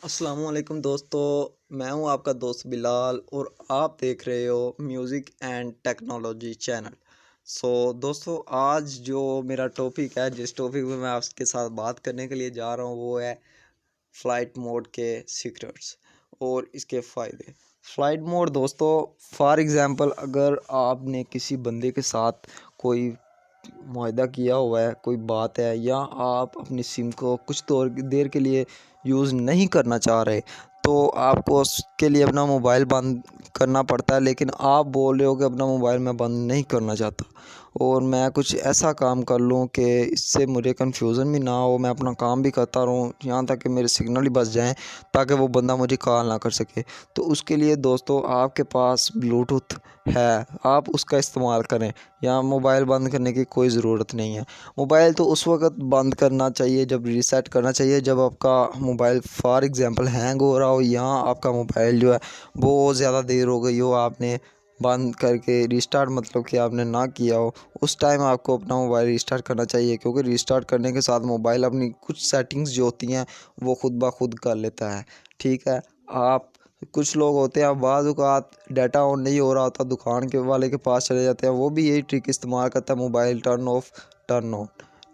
अस्सलामुअलैकुम दोस्तों, मैं हूं आपका दोस्त बिलाल और आप देख रहे हो म्यूज़िक एंड टेक्नोलॉजी चैनल। दोस्तों, आज जो मेरा टॉपिक है, जिस टॉपिक पे मैं आपके साथ बात करने के लिए जा रहा हूं, वो है फ़्लाइट मोड के सीक्रेट्स और इसके फ़ायदे। फ़्लाइट मोड दोस्तों, फॉर एग्ज़ाम्पल अगर आपने किसी बंदे के साथ कोई मुआहदा किया हुआ है, कोई बात है, या आप अपनी सिम को कुछ देर के लिए यूज़ नहीं करना चाह रहे, तो आपको उसके लिए अपना मोबाइल बंद करना पड़ता है। लेकिन आप बोल रहे हो कि अपना मोबाइल मैं बंद नहीं करना चाहता और मैं कुछ ऐसा काम कर लूँ कि इससे मुझे कन्फ्यूज़न भी ना हो, मैं अपना काम भी करता रहूँ, यहाँ तक कि मेरे सिग्नल ही बच जाएँ ताकि वो बंदा मुझे कॉल ना कर सके। तो उसके लिए दोस्तों आपके पास ब्लूटूथ है, आप उसका इस्तेमाल करें। या मोबाइल बंद करने की कोई ज़रूरत नहीं है। मोबाइल तो उस वक्त बंद करना चाहिए जब रीसेट करना चाहिए, जब आपका मोबाइल फॉर एग्ज़ाम्पल हैंग हो रहा हो, या आपका मोबाइल जो है बहुत ज़्यादा देर हो गई हो, आपने बंद करके रीस्टार्ट मतलब कि आपने ना किया हो, उस टाइम आपको अपना मोबाइल रीस्टार्ट करना चाहिए। क्योंकि रीस्टार्ट करने के साथ मोबाइल अपनी कुछ सेटिंग्स जो होती हैं वो खुद ब खुद कर लेता है। ठीक है, आप कुछ लोग होते हैं, बाज़ औक़ात डाटा ऑन नहीं हो रहा होता, दुकान के वाले के पास चले जाते हैं, वो भी यही ट्रिक इस्तेमाल करता है, mobile turn off turn on.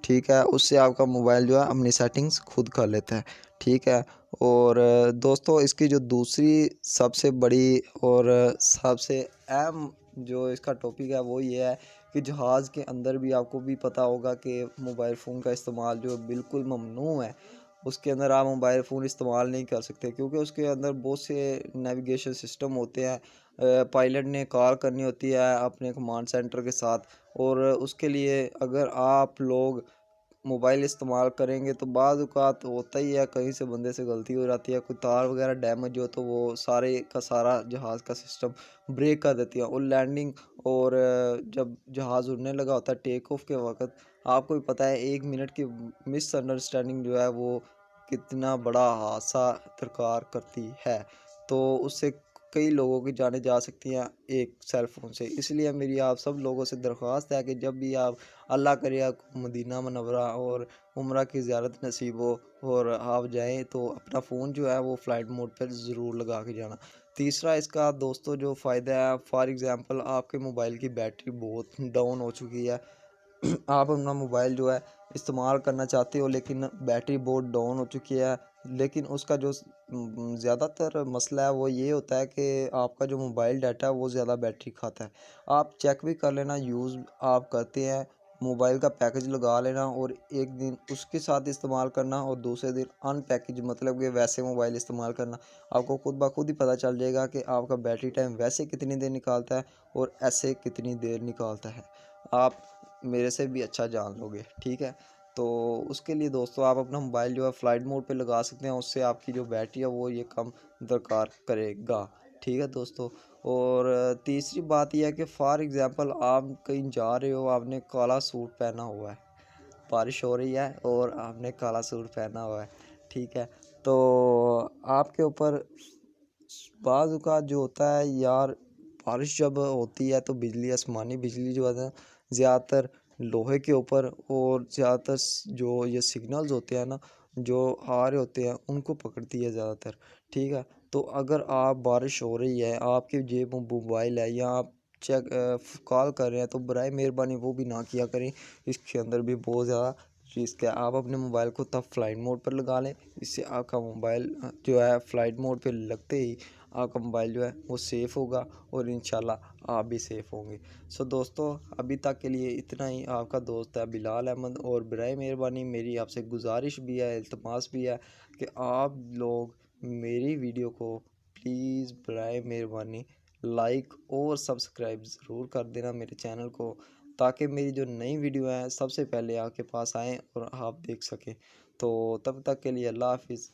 ठीक है, उससे आपका मोबाइल जो है अपनी सेटिंग्स खुद कर लेता है। ठीक है, और दोस्तों इसकी जो दूसरी सबसे बड़ी और सबसे अहम जो इसका टॉपिक है वो ये है कि जहाज़ के अंदर भी आपको भी पता होगा कि मोबाइल फ़ोन का इस्तेमाल जो बिल्कुल ममनू है। उसके अंदर आप मोबाइल फ़ोन इस्तेमाल नहीं कर सकते, क्योंकि उसके अंदर बहुत से नेविगेशन सिस्टम होते हैं। पायलट ने कॉल करनी होती है अपने कमांड सेंटर के साथ, और उसके लिए अगर आप लोग मोबाइल इस्तेमाल करेंगे तो बाज़ औक़ात होता ही है, कहीं से बंदे से गलती हो जाती है, कोई तार वगैरह डैमेज हो तो वो सारे का सारा जहाज़ का सिस्टम ब्रेक कर देती है। और लैंडिंग और जब जहाज़ उड़ने लगा होता है टेक ऑफ के वक़्त, आपको भी पता है 1 मिनट की मिसअंडरस्टैंडिंग जो है वो कितना बड़ा हादसा दरकार करती है। तो उससे कई लोगों की जानें जा सकती हैं एक सेल फ़ोन से। इसलिए मेरी आप सब लोगों से दरख्वास्त है कि जब भी आप, अल्लाह करे आपको मदीना मुनव्वरा और उम्रा की ज़ियारत नसीब हो और आप जाएँ, तो अपना फ़ोन जो है वो फ़्लाइट मोड पर ज़रूर लगा के जाना। तीसरा इसका दोस्तों जो फ़ायदा है, फॉर एग्ज़ाम्पल आपके मोबाइल की बैटरी बहुत डाउन हो चुकी है, आप अपना मोबाइल जो है इस्तेमाल करना चाहते हो लेकिन बैटरी बहुत डाउन हो चुकी है, लेकिन उसका जो ज़्यादातर मसला है वो ये होता है कि आपका जो मोबाइल डाटा है वो ज़्यादा बैटरी खाता है। आप चेक भी कर लेना, यूज़ आप करते हैं, मोबाइल का पैकेज लगा लेना और एक दिन उसके साथ इस्तेमाल करना और दूसरे दिन अनपैकेज मतलब कि वैसे मोबाइल इस्तेमाल करना। आपको खुद ब खुद ही पता चल जाएगा कि आपका बैटरी टाइम वैसे कितनी देर निकालता है और ऐसे कितनी देर निकालता है। आप मेरे से भी अच्छा जान लोगे। ठीक है, तो उसके लिए दोस्तों आप अपना मोबाइल जो है फ़्लाइट मोड पे लगा सकते हैं, उससे आपकी जो बैटरी है वो ये कम दरकार करेगा। ठीक है दोस्तों, और तीसरी बात यह है कि फ़ॉर एग्ज़ाम्पल आप कहीं जा रहे हो, आपने काला सूट पहना हुआ है, बारिश हो रही है और आपने काला सूट पहना हुआ है। ठीक है, तो आपके ऊपर बाज़ औक़ात जो होता है यार, बारिश जब होती है तो बिजली, आसमानी बिजली जो है ना, ज़्यादातर लोहे के ऊपर और ज़्यादातर जो ये सिग्नल्स होते हैं ना, जो आ रहे होते हैं उनको पकड़ती है ज़्यादातर। ठीक है, तो अगर आप, बारिश हो रही है, आपकी जेब में मोबाइल है या आप कॉल कर रहे हैं, तो बराए मेहरबानी वो भी ना किया करें। इसके अंदर भी बहुत ज़्यादा रिस्क है। आप अपने मोबाइल को तब फ़्लाइट मोड पर लगा लें, इससे आपका मोबाइल जो है फ़्लाइट मोड पे लगते ही आपका मोबाइल जो है वो सेफ़ होगा और इंशाल्लाह आप भी सेफ़ होंगे। दोस्तों, अभी तक के लिए इतना ही। आपका दोस्त है बिलाल अहमद, और बराए मेहरबानी मेरी आपसे गुजारिश भी है, इल्तमास भी है कि आप लोग मेरी वीडियो को प्लीज़ बराए मेहरबानी लाइक और सब्सक्राइब ज़रूर कर देना मेरे चैनल को, ताकि मेरी जो नई वीडियो है सबसे पहले आपके पास आएँ और आप देख सकें। तो तब तक के लिए अल्लाह हाफ़िज़।